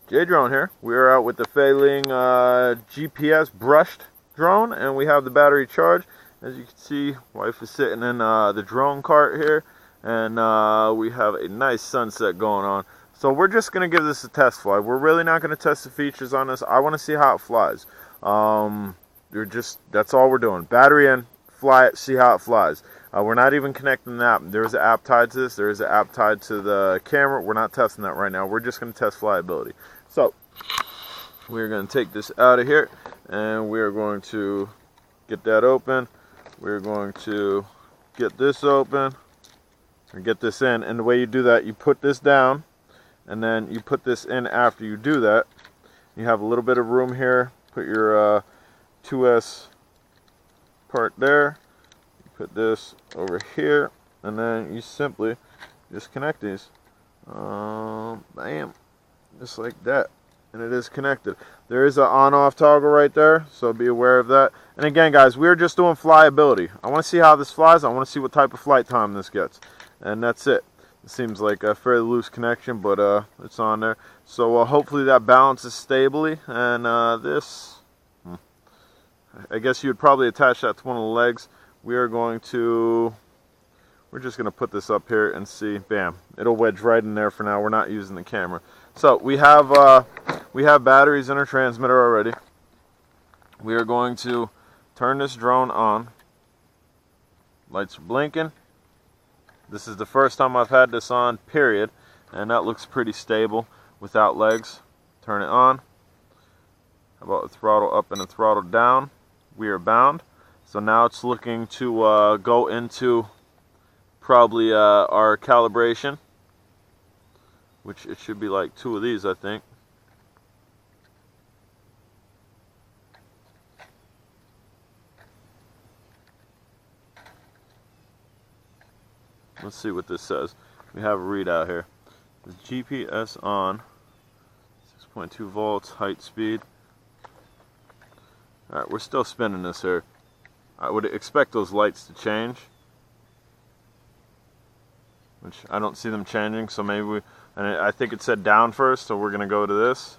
J-Drone here. We are out with the FEILUN GPS brushed drone, and we have the battery charged. As you can see, wife is sitting in the drone cart here, and we have a nice sunset going on. So we're just going to give this a test fly. We're really not going to test the features on this. I want to see how it flies. That's all we're doing. Battery in, fly it, see how it flies. We're not even connecting the app. There is an app tied to this. There is an app tied to the camera. We're not testing that right now. We're just going to test flyability. So we're going to take this out of here, and we're going to get that open. We're going to get this open and get this in. And the way you do that, you put this down, and then you put this in after you do that. You have a little bit of room here. Put your 2S part there. Put this over here, and then you simply just connect these. Bam, just like that, and it is connected. There is an on-off toggle right there, so be aware of that. And again, guys, we're just doing flyability. I want to see how this flies. I want to see what type of flight time this gets, and that's it. It seems like a fairly loose connection, but it's on there. So hopefully that balances stably, and this, I guess you would probably attach that to one of the legs. We're just going to put this up here and see. Bam, it'll wedge right in there for now. We're not using the camera. So we have batteries in our transmitter already. We are going to turn this drone on. Lights are blinking. This is the first time I've had this on, period, and that looks pretty stable without legs. Turn it on. How about the throttle up and the throttle down? We are bound. So now it's looking to go into probably our calibration, which it should be like 2 of these, I think. Let's see what this says. We have a readout here. The GPS on, 6.2 volts, height, speed. Alright, we're still spinning this here. I would expect those lights to change, which I don't see them changing, so maybe and I think it said down first, so we're going to go to this.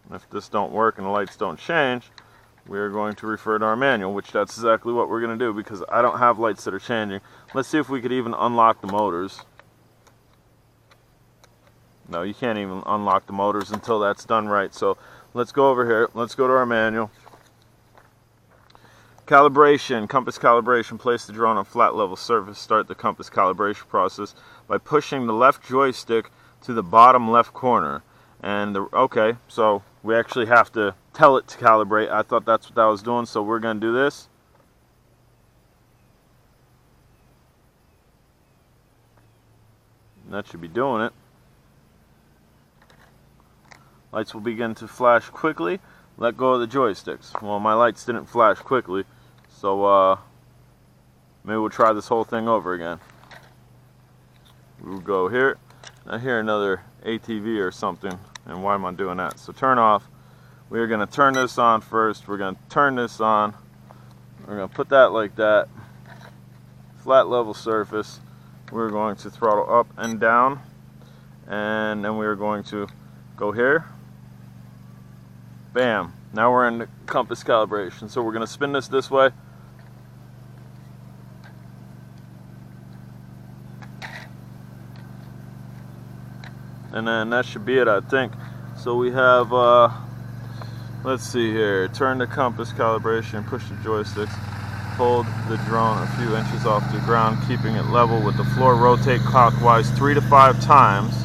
And if this don't work and the lights don't change, we are going to refer to our manual, which that's exactly what we're going to do, because I don't have lights that are changing. Let's see if we could even unlock the motors. No, you can't even unlock the motors until that's done right. So let's go over here. Let's go to our manual. Calibration, compass calibration. Place the drone on flat level surface. Start the compass calibration process by pushing the left joystick to the bottom left corner. And okay, so we actually have to tell it to calibrate. I thought that's what that was doing, so we're going to do this. And that should be doing it. Lights will begin to flash quickly. Let go of the joysticks. Well, my lights didn't flash quickly, so maybe we'll try this whole thing over again. We'll go here. I hear another ATV or something, and why am I doing that? So turn off. We're going to turn this on first. We're going to turn this on. We're going to put that like that. Flat level surface. We're going to throttle up and down, and then we're going to go here. Bam. Now we're in the compass calibration. So we're going to spin this way. And then that should be it, I think. So we have, let's see here. Turn the compass calibration, push the joysticks. Hold the drone a few inches off the ground, keeping it level with the floor. Rotate clockwise 3 to 5 times.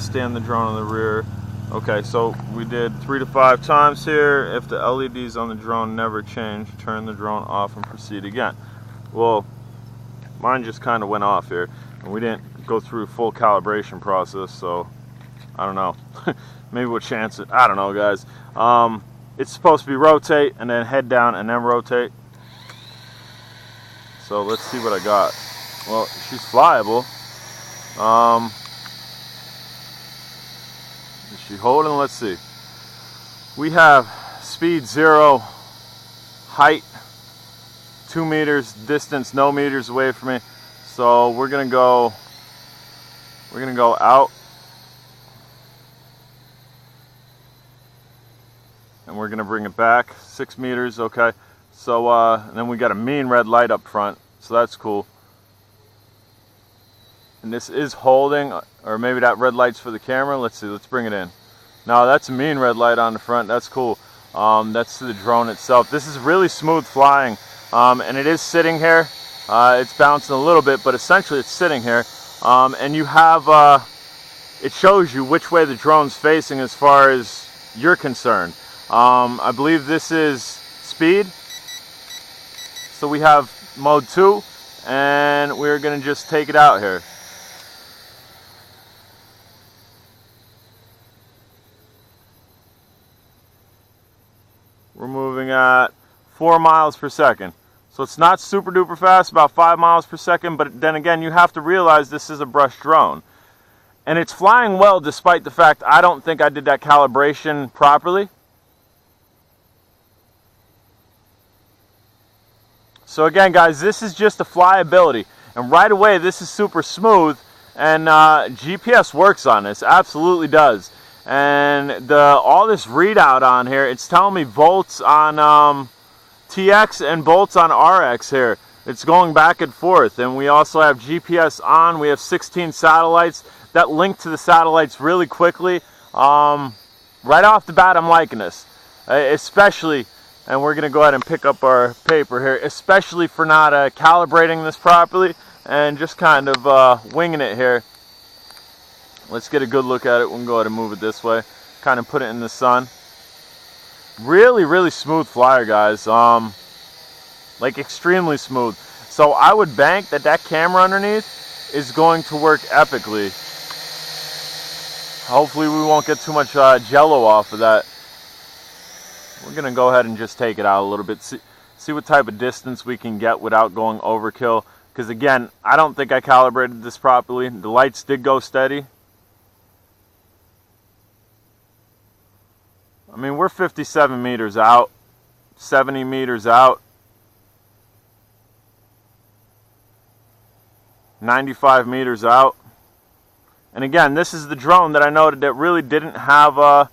Stand the drone in the rear. Okay, so we did 3 to 5 times here. If the LEDs on the drone never change, turn the drone off and proceed again. Well, mine just kind of went off here, and we didn't go through full calibration process, so I don't know. Maybe we'll chance it. I don't know, guys. It's supposed to be rotate and then head down and then rotate. So let's see what I got. Well, she's flyable. Is she holding? Let's see. We have speed 0, height 2 meters distance, no meters away from me. So we're gonna go out, and we're gonna bring it back 6 meters. Okay, so and then we got a mean red light up front, so that's cool. And this is holding, or maybe that red light's for the camera. Let's see, let's bring it in. Now that's a mean red light on the front, that's cool. That's to the drone itself. This is really smooth flying, and it is sitting here. It's bouncing a little bit, but essentially it's sitting here. And you have, it shows you which way the drone's facing as far as you're concerned. I believe this is speed. So we have mode 2, and we're gonna just take it out here. We're moving at 4 miles per second. So it's not super duper fast, about 5 miles per second, but then again, you have to realize this is a brush drone. And it's flying well despite the fact I don't think I did that calibration properly. So again, guys, this is just the flyability. And right away, this is super smooth, and GPS works on this, absolutely does. And all this readout on here, it's telling me volts on TX and volts on RX here. It's going back and forth. And we also have GPS on. We have 16 satellites that link to the satellites really quickly. Right off the bat, I'm liking this. Especially, and we're going to go ahead and pick up our paper here, especially for not calibrating this properly and just kind of winging it here. Let's get a good look at it. We can go ahead and move it this way. Kind of put it in the sun. Really, really smooth flyer, guys. Like extremely smooth. So I would bank that that camera underneath is going to work epically. Hopefully we won't get too much jello off of that. We're going to go ahead and just take it out a little bit. See what type of distance we can get without going overkill. Because again, I don't think I calibrated this properly. The lights did go steady. I mean, we're 57 meters out, 70 meters out, 95 meters out. And again, this is the drone that I noted that really didn't have an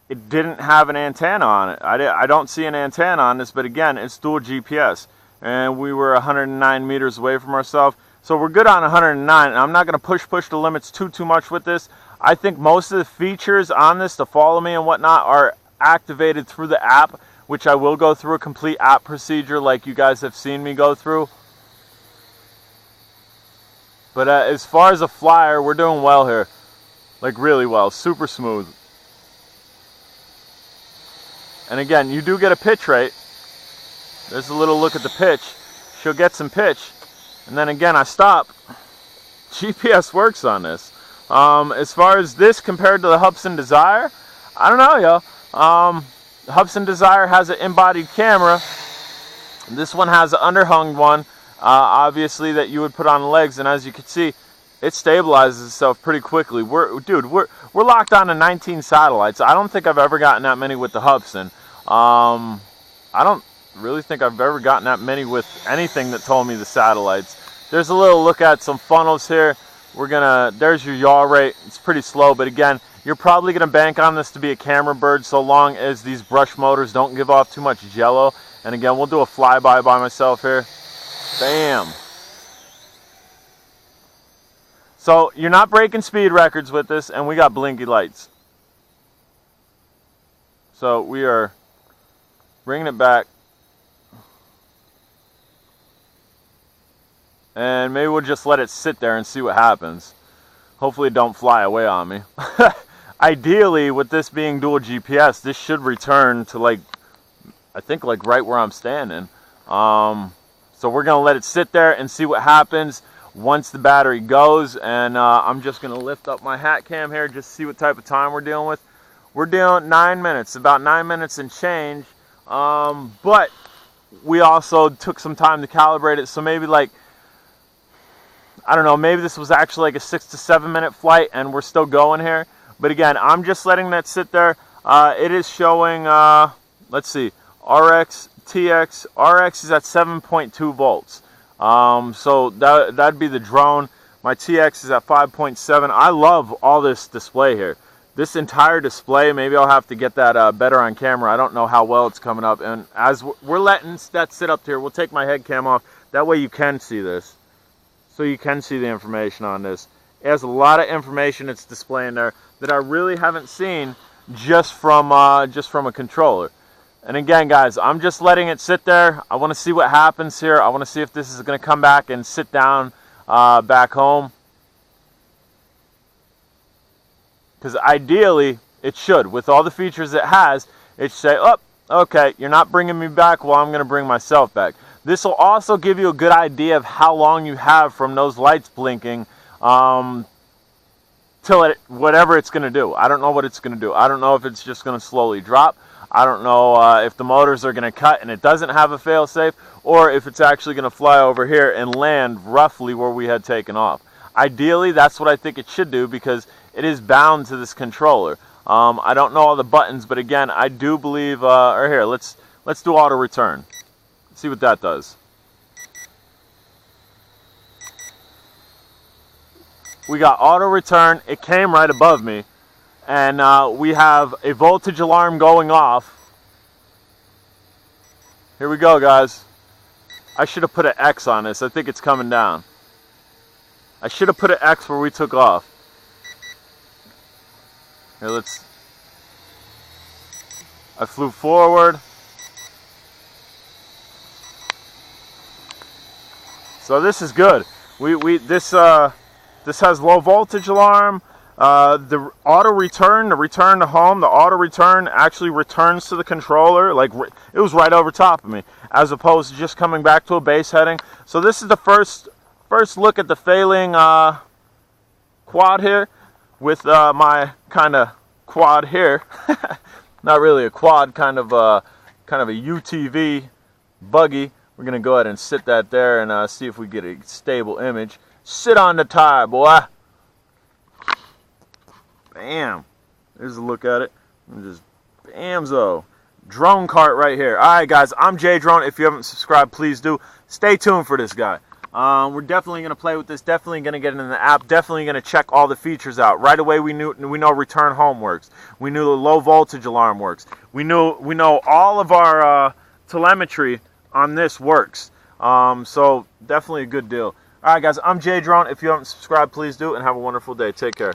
antenna on it. I don't see an antenna on this, but again, it's dual GPS. And we were 109 meters away from ourselves. So we're good on 109, and I'm not going to push the limits too much with this. I think most of the features on this to follow me and whatnot are activated through the app, which I will go through a complete app procedure like you guys have seen me go through. But as far as a flyer, we're doing well here. Like really well, super smooth. And again, you do get a pitch rate. There's a little look at the pitch. She'll get some pitch. And then again, I stop. GPS works on this. As far as this compared to the Hubsan Desire, I don't know, yo. The Hubsan Desire has an embodied camera. This one has an underhung one, obviously, that you would put on the legs. And as you can see, it stabilizes itself pretty quickly. We're locked on to 19 satellites. I don't think I've ever gotten that many with the Hubsan. I don't really think I've ever gotten that many with anything that told me the satellites. There's a little look at some funnels here. There's your yaw rate. It's pretty slow, but again, you're probably gonna bank on this to be a camera bird so long as these brush motors don't give off too much jello. And again, we'll do a flyby by myself here. Bam. So you're not breaking speed records with this, and we got blinky lights. So we are bringing it back. And maybe we'll just let it sit there and see what happens. Hopefully it don't fly away on me. Ideally, with this being dual GPS, this should return to like, I think like right where I'm standing. So we're gonna let it sit there and see what happens once the battery goes. And I'm just gonna lift up my hat cam here just to see what type of time we're dealing with. We're dealing 9 minutes, about 9 minutes and change. But we also took some time to calibrate it, so maybe like, I don't know, maybe this was actually like a 6 to 7 minute flight and we're still going here. But again, I'm just letting that sit there. It is showing, let's see, RX, TX. RX is at 7.2 volts. So that'd be the drone. My TX is at 5.7. I love all this display here. This entire display, maybe I'll have to get that better on camera. I don't know how well it's coming up. And as we're letting that sit up here, we'll take my head cam off. That way you can see this. So you can see the information on this. It has a lot of information it's displaying there that I really haven't seen just from a controller. And again, guys, I'm just letting it sit there. I want to see what happens here. I want to see if this is going to come back and sit down back home. Because ideally, it should. With all the features it has, it should say, oh, okay, you're not bringing me back, well, I'm going to bring myself back. This will also give you a good idea of how long you have from those lights blinking till whatever it's going to do. I don't know what it's going to do. I don't know if it's just going to slowly drop. I don't know if the motors are going to cut and it doesn't have a fail-safe, or if it's actually going to fly over here and land roughly where we had taken off. Ideally, that's what I think it should do, because it is bound to this controller. I don't know all the buttons, but again, I do believe, or here, let's do auto return. See what that does. We got auto return. It came right above me, and we have a voltage alarm going off. Here we go, guys. I should have put an X on this. I think it's coming down. I should have put an X where we took off. Here, I flew forward. So this is good. This has low voltage alarm. The auto return, the return to home, the auto return actually returns to the controller. Like, it was right over top of me, as opposed to just coming back to a base heading. So this is the first look at the FEILUN quad here, with my kind of quad here. Not really a quad, kind of a UTV buggy. We're gonna go ahead and sit that there and see if we get a stable image. Sit on the tire, boy. Bam. There's a look at it. And just bamzo. Drone cart right here. Alright, guys, I'm J Drone. If you haven't subscribed, please do. Stay tuned for this guy. We're definitely going to play with this, definitely going to get it in the app, definitely going to check all the features out. Right away we know return home works. We knew the low voltage alarm works. We know all of our telemetry on this works. So definitely a good deal. Alright, guys, I'm J Drone. If you haven't subscribed, please do, and have a wonderful day. Take care.